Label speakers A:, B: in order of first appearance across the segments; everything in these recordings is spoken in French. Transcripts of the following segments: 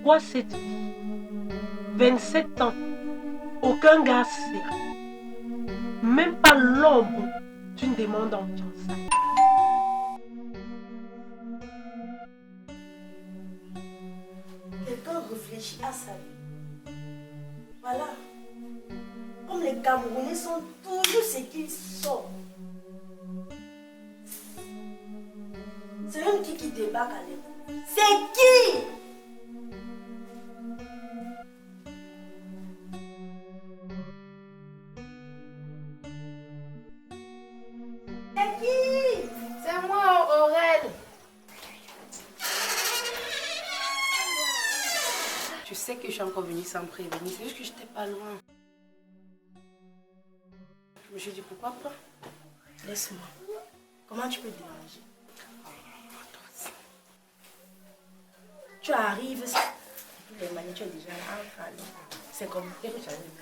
A: quoi cette vie? 27 ans, aucun gars sérieux. Même pas l'ombre d'une demande en fiançailles.
B: Quelqu'un réfléchit à sa vie. Voilà. Comme les Camerounais sont toujours ce qu'ils sont. C'est même qui débarque à l'école. C'est qui? C'est qui?
C: C'est moi, Aurel. Tu sais que je suis encore venue sans prévenir, c'est juste que j'étais pas loin. Je me suis dit pourquoi pas.
B: Laisse-moi. Comment tu peux te déranger? Tu arrives, de toutes les manières, tu es déjà là. C'est comme que tu arrives.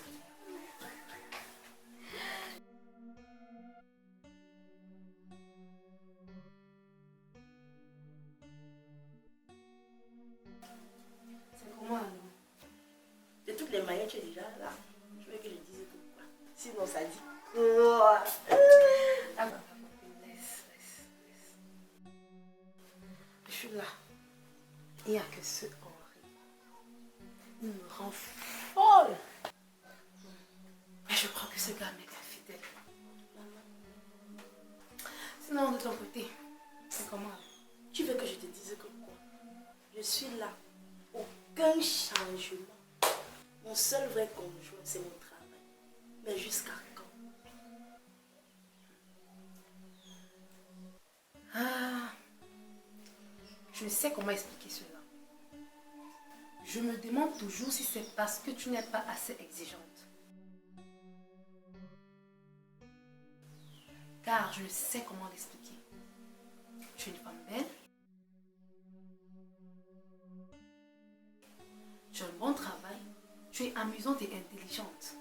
C: C'est comment alors?
B: De toutes les manières, tu es déjà là. Je veux que je dise pourquoi. Sinon, ça dit quoi?
C: D'accord. Laisse. Je suis là. Il n'y a que ce Henri. Il me rend folle. Mais je crois que ce gars m'est infidèle. Sinon, de ton côté, c'est comment?
B: Tu veux que je te dise que quoi? Je suis là. Aucun changement. Mon seul vrai conjoint, c'est mon travail. Mais jusqu'à quand?
C: Je ne sais comment expliquer cela. Je me demande toujours si c'est parce que tu n'es pas assez exigeante. Car je ne sais comment l'expliquer. Tu es une femme belle. Tu as un bon travail. Tu es amusante et intelligente.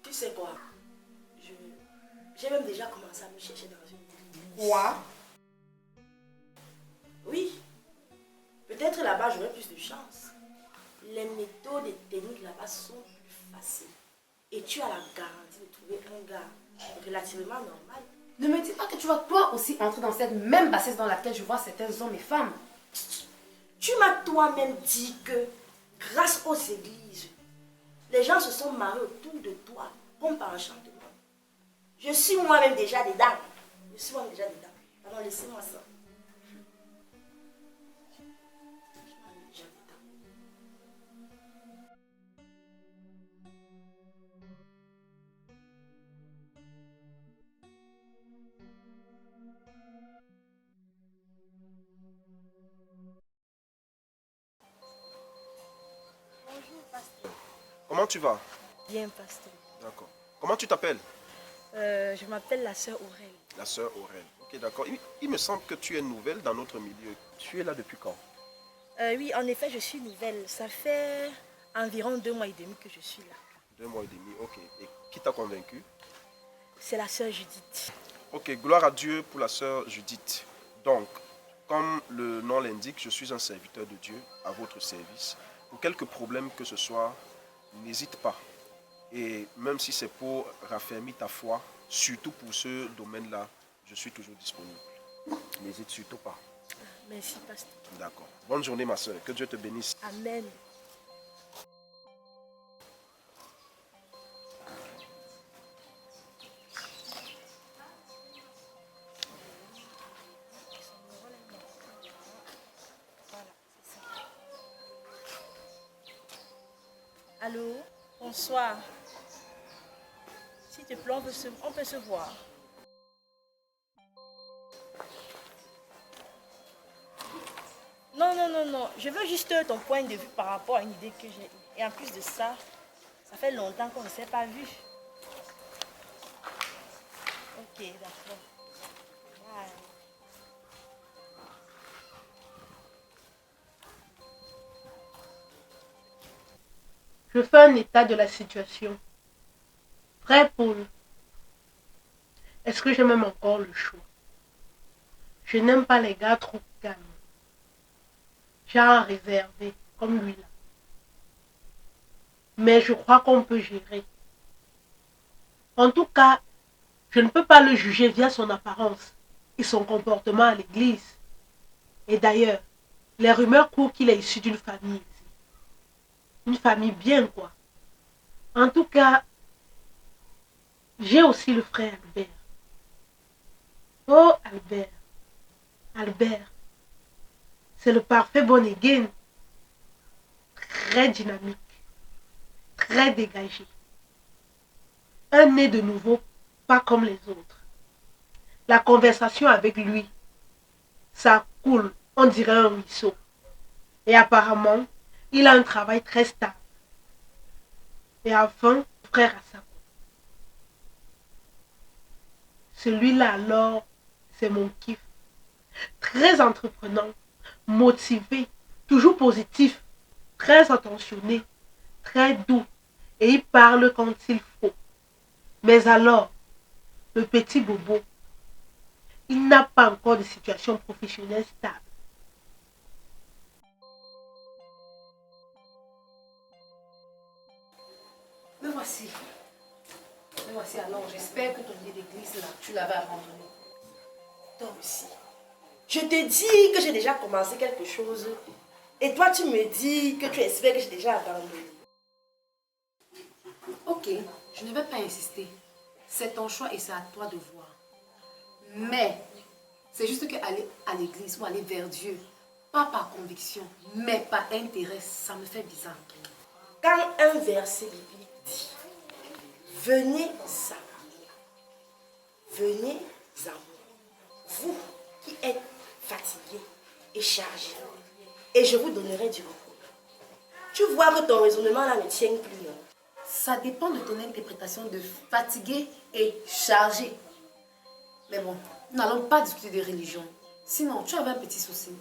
B: Tu sais quoi? J'ai même déjà commencé à me chercher dans une église.
C: Quoi?
B: Oui. Peut-être là-bas, j'aurai plus de chance. Les méthodes et techniques là-bas sont plus faciles. Et tu as la garantie de trouver un gars relativement normal.
C: Ne me dis pas que tu vas toi aussi entrer dans cette même bassesse dans laquelle je vois certains hommes et femmes.
B: Tu m'as toi-même dit que grâce aux églises, les gens se sont mariés autour de toi, comme par enchantement. Je suis moi-même déjà dedans. Alors laissez-moi ça. Déjà dedans. Bonjour, pasteur.
D: Comment tu vas?
B: Bien, pasteur.
D: D'accord. Comment tu t'appelles?
B: Je m'appelle la sœur Aurèle.
D: La sœur Aurèle. Ok, d'accord. Il me semble que tu es nouvelle dans notre milieu. Tu es là depuis quand?
B: Oui, en effet, je suis nouvelle. Ça fait environ 2 mois et demi que je suis là.
D: 2 mois et demi, ok. Et qui t'a convaincu?
B: C'est la sœur Judith.
D: Ok, gloire à Dieu pour la sœur Judith. Donc, comme le nom l'indique, je suis un serviteur de Dieu à votre service. Pour quelques problèmes que ce soit, n'hésite pas. Et même si c'est pour raffermir ta foi, surtout pour ce domaine-là, je suis toujours disponible. N'hésite surtout pas.
B: Merci, pasteur.
D: D'accord. Bonne journée, ma soeur. Que Dieu te bénisse.
B: Amen. Allô, bonsoir. S'il te plaît, on peut se voir. Non. Je veux juste ton point de vue par rapport à une idée que j'ai eue. Et en plus de ça, ça fait longtemps qu'on ne s'est pas vu. Ok, d'accord. Bye.
A: Je fais un état de la situation. Vrai, Paul. Est-ce que j'ai même encore le choix? Je n'aime pas les gars trop calmes. Genre réservé, comme lui là. mais je crois qu'on peut gérer. En tout cas, je ne peux pas le juger via son apparence et son comportement à l'église. Et d'ailleurs, les rumeurs courent qu'il est issu d'une famille ici. Une famille bien, quoi. En tout cas, j'ai aussi le frère Albert. Oh, Albert. Albert. C'est le parfait bon again. Très dynamique. Très dégagé. Un nez de nouveau, pas comme les autres. La conversation avec lui, ça coule, on dirait un ruisseau. Et apparemment, il a un travail très stable. Et enfin, frère à sa celui-là alors, c'est mon kiff. Très entreprenant, motivé, toujours positif, très attentionné, très doux. Et il parle quand il faut. Mais alors, le petit bobo, il n'a pas encore de situation professionnelle stable.
C: Me voici. Me voici alors. J'espère que ton idée d'église, là, tu l'avais abandonné.
B: Toi aussi. Je te dis que j'ai déjà commencé quelque chose. Et toi, tu me dis que tu espères que j'ai déjà abandonné.
C: Ok, je ne vais pas insister. C'est ton choix et c'est à toi de voir. Mais, c'est juste qu'aller à l'église ou aller vers Dieu, pas par conviction, mais par intérêt, ça me fait bizarre.
B: Quand un verset biblique dit « Venez à moi, venez à moi, vous qui êtes fatigués et chargés, et je vous donnerai du repos. » Tu vois que ton raisonnement là ne tient plus, non?
C: Ça dépend de ton interprétation de fatigué et chargé. Mais bon, nous n'allons pas discuter de religion. Sinon, tu avais un petit souci.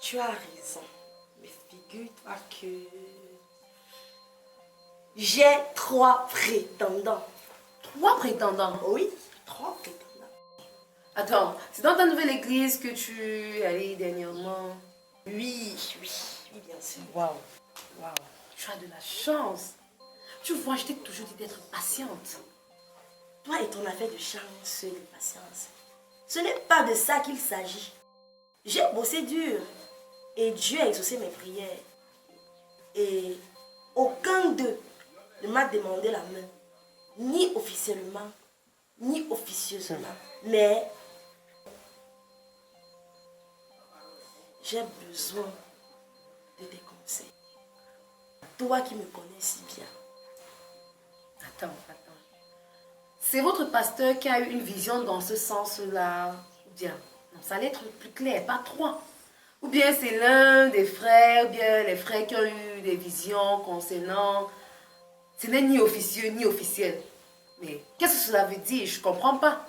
B: Tu as raison. Mais figure-toi que j'ai 3 prétendants.
C: 3 prétendants.
B: Oui, 3 prétendants.
C: Attends, c'est dans ta nouvelle église que tu es allée dernièrement?
B: Oui, bien sûr.
C: Waouh, waouh, tu as de la chance. Tu vois, je t'ai toujours dit d'être patiente.
B: Toi et ton affaire de chance et de patience. Ce n'est pas de ça qu'il s'agit. J'ai bossé dur et Dieu a exaucé mes prières. Et aucun d'eux ne m'a demandé la main, ni officiellement, ni officieusement. Mais j'ai besoin de tes conseils. Toi qui me connais si bien.
C: Attends. C'est votre pasteur qui a eu une vision dans ce sens-là? Ou bien, non, ça allait être plus clair, pas 3. Ou bien c'est l'un des frères, ou bien les frères qui ont eu des visions concernant... Ce n'est ni officieux, ni officiel. Mais qu'est-ce que cela veut dire? Je ne comprends pas.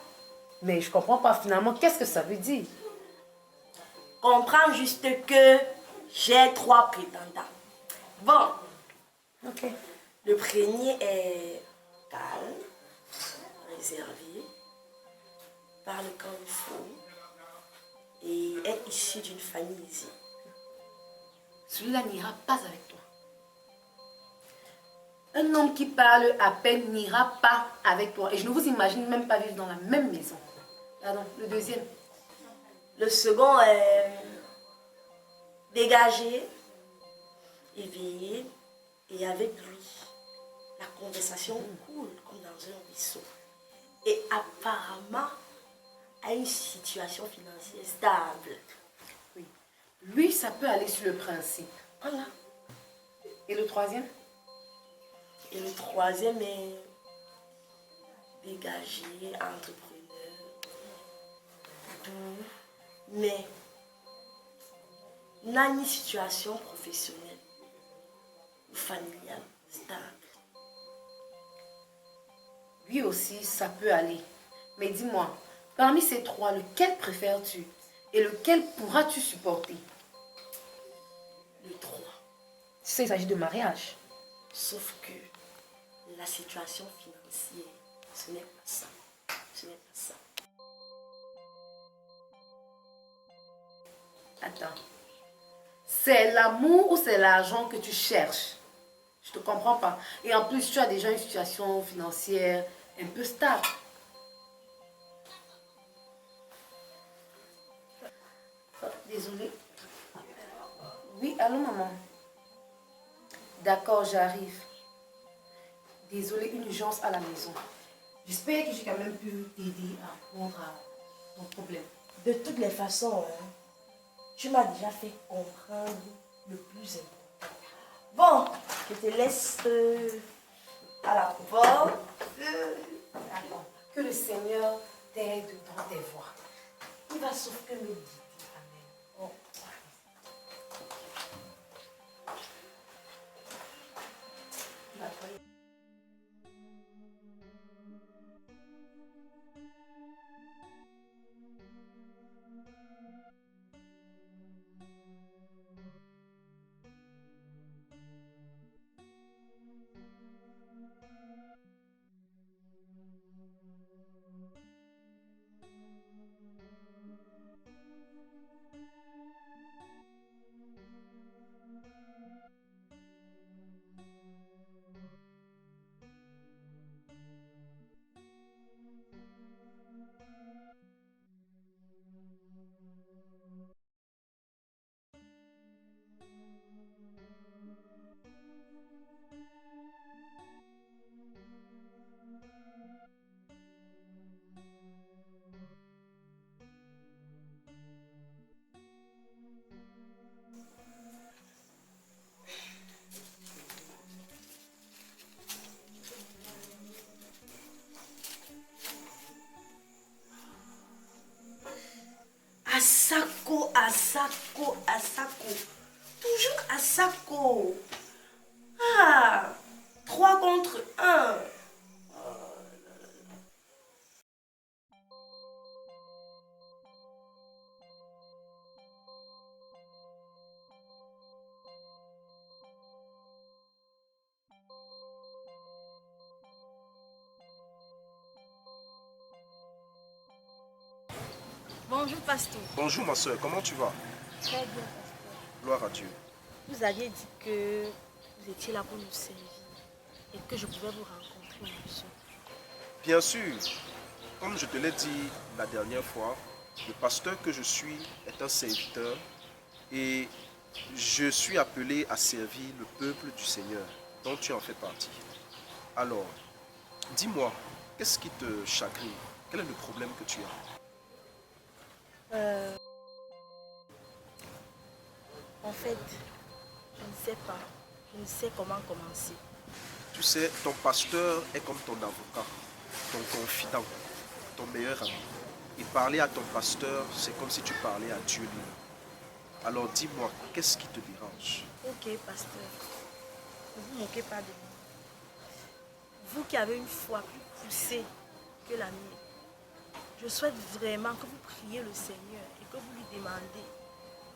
C: Mais je ne comprends pas finalement, qu'est-ce que ça veut dire?
B: Comprends juste que j'ai 3 prétendants. Bon.
C: Ok.
B: Le premier est calme, réservé, parle comme il faut et est issu d'une famille aisée.
C: Celui-là n'ira pas avec toi. Un homme qui parle à peine n'ira pas avec toi. Et je ne vous imagine même pas vivre dans la même maison. Pardon, le deuxième.
B: Le second est dégagé, éveillé et avec lui, la conversation coule comme dans un ruisseau. Et apparemment, a une situation financière stable.
C: Oui. Lui, ça peut aller sur le principe.
B: Voilà.
C: Et le troisième?
B: Et le troisième est dégagé, entrepreneur, doux, mais n'a ni situation professionnelle ou familiale stable.
C: Lui aussi, ça peut aller. Mais dis-moi, parmi ces 3, lequel préfères-tu? Et lequel pourras-tu supporter?
B: Le 3.
C: Tu sais, il s'agit de mariage.
B: Sauf que la situation financière, ce n'est pas ça. Ce n'est pas ça.
C: Attends. C'est l'amour ou c'est l'argent que tu cherches? Je ne te comprends pas. Et en plus, tu as déjà une situation financière un peu stable. Oh, désolée. Oui, allô maman. D'accord, j'arrive. Désolée, une urgence à la maison. J'espère que j'ai quand même pu t'aider à répondre à ton problème.
B: De toutes les façons, hein, tu m'as déjà fait comprendre le plus important. Bon, je te laisse à la porte.
C: D'accord. Que le Seigneur t'aide dans tes voies. Il va sauf que me guider. Amen. Oh. D'accord.
B: Asako, Asako, Asako. Toujours Asako. Ah, 3 contre 1.
E: Bonjour, pasteur.
D: Bonjour ma soeur, comment tu vas?
E: Très bien, pasteur.
D: Gloire à Dieu.
E: Vous aviez dit que vous étiez là pour nous servir et que je pouvais vous rencontrer, monsieur.
D: Bien sûr, comme je te l'ai dit la dernière fois, le pasteur que je suis est un serviteur et je suis appelé à servir le peuple du Seigneur, dont tu en fais partie. Alors, dis-moi, qu'est-ce qui te chagrine? Quel est le problème que tu as?
E: En fait, je ne sais pas. Je ne sais comment commencer.
D: Tu sais, ton pasteur est comme ton avocat, ton confident, ton meilleur ami. Et parler à ton pasteur, c'est comme si tu parlais à Dieu lui. Alors dis-moi, qu'est-ce qui te dérange?
E: Ok, pasteur. Ne vous moquez pas de moi. Vous qui avez une foi plus poussée que la mienne, je souhaite vraiment que vous priez le Seigneur et que vous lui demandez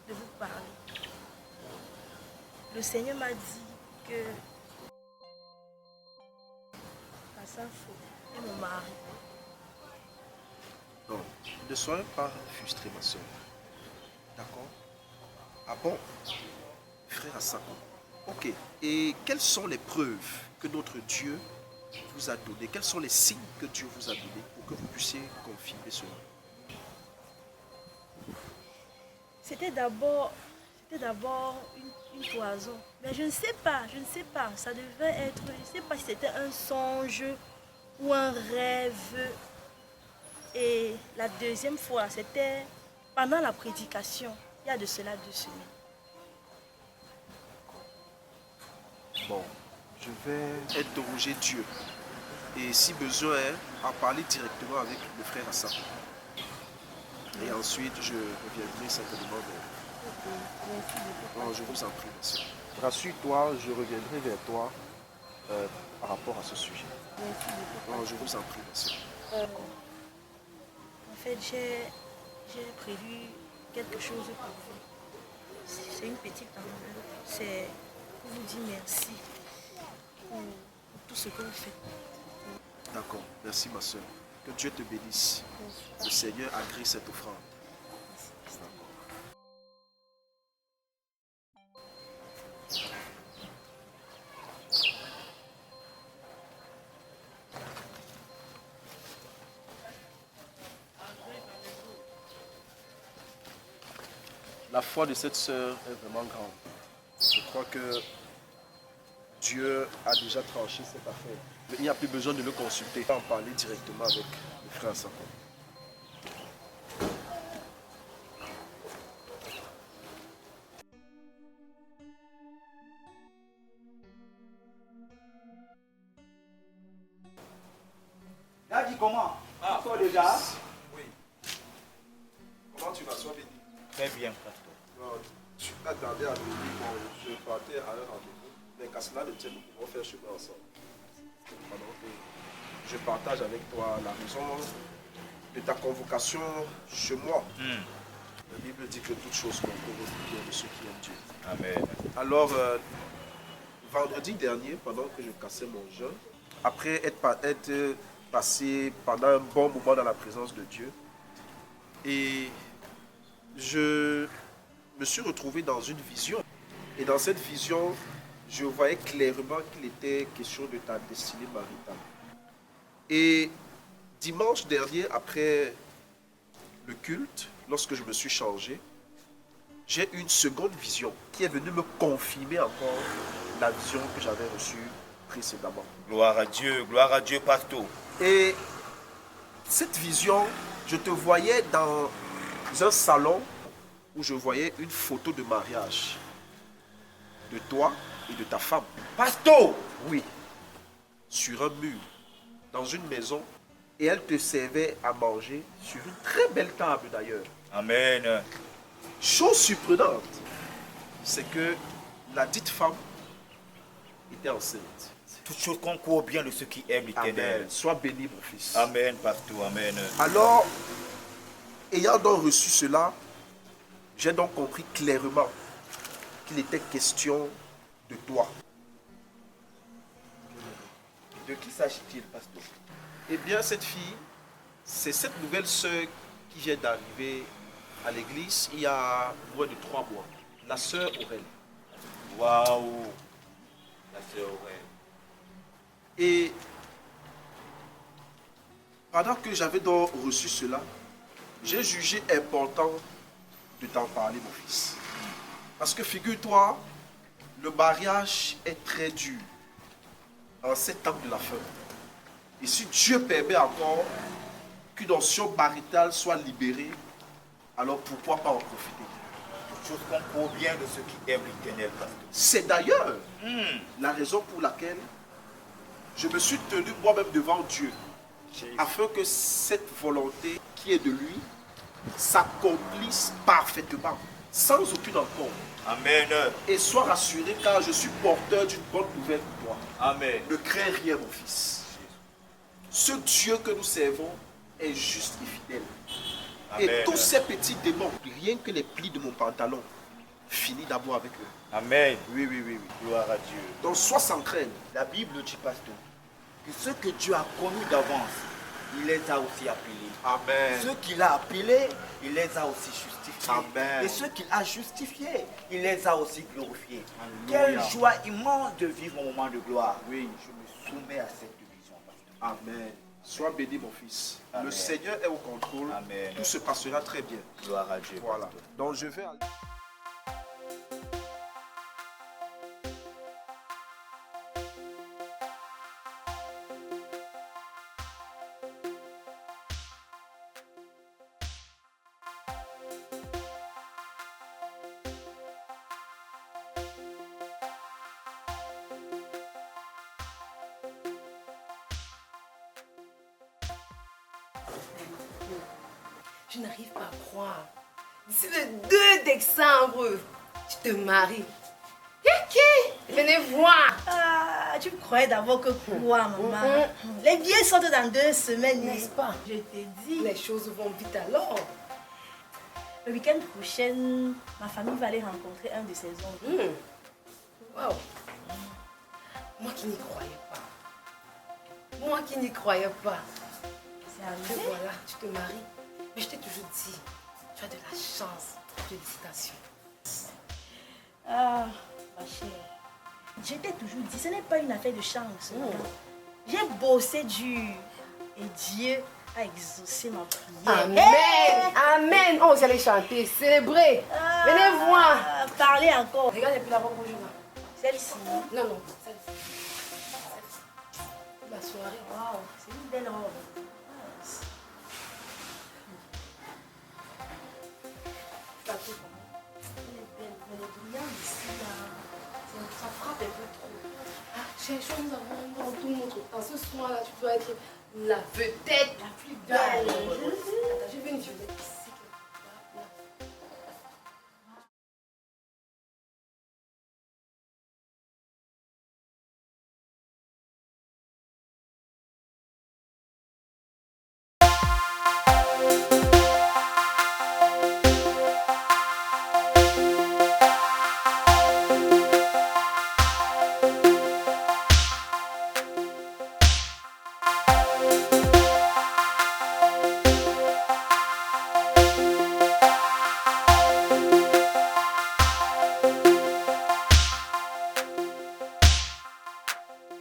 E: de vous parler. Le Seigneur m'a dit que Passafo est mon mari.
D: Non, ne sois pas frustré, ma soeur. D'accord? Ah bon? Frère Assako. Ok. Et quelles sont les preuves que notre Dieu vous a données? Quels sont les signes que Dieu vous a donnés pour que vous puissiez confirmer cela?
E: C'était d'abord une poison. Mais je ne sais pas. Ça devait être, je ne sais pas si c'était un songe ou un rêve. Et la deuxième fois, c'était pendant la prédication, il y a de cela 2 semaines.
D: Bon, je vais interroger Dieu. Et si besoin, en parler directement avec le frère Assako. Et ensuite, je reviendrai certainement vers vous. Non, je vous en prie, monsieur. Rassure-toi, je reviendrai vers toi par rapport à ce sujet. Non, je vous en prie, monsieur.
E: En fait, j'ai prévu quelque chose pour vous. C'est une petite enveloppe. C'est pour vous dire merci pour tout ce que vous faites.
D: D'accord, merci ma soeur. Que Dieu te bénisse. Le Seigneur agrée cette offrande. la foi de cette sœur est vraiment grande. Je crois que Dieu a déjà tranché cette affaire. Mais il n'y a plus besoin de le consulter. On va en parler directement avec le frère Sakon.
F: Là, dis comment? Toi déjà?
D: Oui. Comment tu vas, sois béni?
F: Très bien, pasteur.
D: Non, tu t'attendais à venir. Bon, je partais à un rendez-vous. Mais qu'à cela ne tienne, nous pouvons faire chemin ensemble. Pendant que je partage avec toi la raison de ta convocation chez moi. La Bible dit que toutes choses concourent au bien de ceux qui aiment Dieu.
F: Amen.
D: Alors, vendredi dernier, pendant que je cassais mon jeûne, après être passé pendant un bon moment dans la présence de Dieu, et je me suis retrouvé dans une vision. Et dans cette vision, je voyais clairement qu'il était question de ta destinée maritale. Et dimanche dernier, après le culte, lorsque je me suis changé, j'ai eu une seconde vision qui est venue me confirmer encore la vision que j'avais reçue précédemment.
F: Gloire à Dieu, pasteur.
D: Et cette vision, je te voyais dans un salon où je voyais une photo de mariage de toi et de ta femme.
F: Pasteur!
D: Oui, sur un mur, dans une maison, et elle te servait à manger sur une très belle table d'ailleurs.
F: Amen.
D: Chose surprenante, c'est que la dite femme était enceinte.
F: Toutes choses concourent bien de ceux qui aiment l'Éternel.
D: Amen. Sois béni, mon fils.
F: Amen, pasteur, amen.
D: Alors, ayant donc reçu cela, j'ai donc compris clairement qu'il était question de toi.
F: De qui s'agit-il, pasteur?
D: Eh bien, cette fille, c'est cette nouvelle sœur qui vient d'arriver à l'église il y a moins de 3 mois. La sœur Aurèle.
F: Waouh! La sœur Aurèle.
D: Et pendant que j'avais donc reçu cela, j'ai jugé important de t'en parler, mon fils. Parce que figure-toi, le mariage est très dur en ces temps de la fin. Et si Dieu permet encore qu'une onction maritale soit libérée, alors pourquoi pas en profiter?
F: Toutes choses concourent bien de ceux qui aiment l'Éternel, pasteur.
D: C'est d'ailleurs la raison pour laquelle je me suis tenu moi-même devant Dieu, afin que cette volonté qui est de lui s'accomplisse parfaitement, sans aucune encombre.
F: Amen.
D: Et sois rassuré car je suis porteur d'une bonne nouvelle pour toi.
F: Amen.
D: Ne crains rien, mon fils. Ce Dieu que nous servons est juste et fidèle.
F: Amen.
D: Et tous ces petits démons, rien que les plis de mon pantalon, finis d'abord avec eux.
F: Amen.
D: Oui, oui, oui, oui.
F: Gloire à Dieu.
D: Donc sois sans crainte.
F: La Bible dit, pasteur, que ceux que Dieu a connus d'avance, il les a aussi appelés.
D: Amen.
F: Ceux qu'il a appelés, il les a aussi justifiés.
D: Amen.
F: Et ceux qu'il a justifiés, il les a aussi glorifiés.
D: Alléluia.
F: Quelle joie immense de vivre un moment de gloire.
D: Oui.
F: Je me soumets à cette vision, pasteur.
D: Amen. Sois béni, mon fils.
F: Amen.
D: Le Seigneur est au contrôle.
F: Amen.
D: Tout se passera très bien.
F: Gloire à Dieu.
D: Voilà.
F: pasteur.
D: Donc je vais aller.
C: Je n'arrive pas à croire. D'ici le 2 décembre, tu te maries. Kiki, venez voir.
E: Ah, tu croyais d'abord que quoi, maman? Les billets sortent dans 2 semaines,
C: N'est-ce pas?
E: Je t'ai dit.
C: Les choses vont vite alors.
E: Le week-end prochain, ma famille va aller rencontrer un de ses oncles.
C: Waouh. Moi qui n'y croyais pas. Moi qui n'y croyais pas.
E: C'est
C: Et
E: arrivé.
C: voilà, tu te maries. Mais je t'ai toujours dit, tu as de la chance. Félicitations.
E: Ah, ma chère. Je t'ai toujours dit, ce n'est pas une affaire de chance. J'ai bossé dur. Et Dieu a exaucé ma prière.
C: Amen. Amen. Oh, vous allez chanter, célébrer. Venez voir.
E: Parlez encore.
C: Regarde plus la robe rouge là.
E: Celle-ci.
C: Non, non, celle-ci. La soirée.
E: Waouh, c'est une belle robe.
C: La trouve comment?
E: Elle est belle, mais les brillants ici, là, ça frappe un peu trop.
C: Ah, cherchons, nous avons tout notre temps. Ce soir-là, tu dois être la vedette la plus belle. Attends, je vais une violette ici.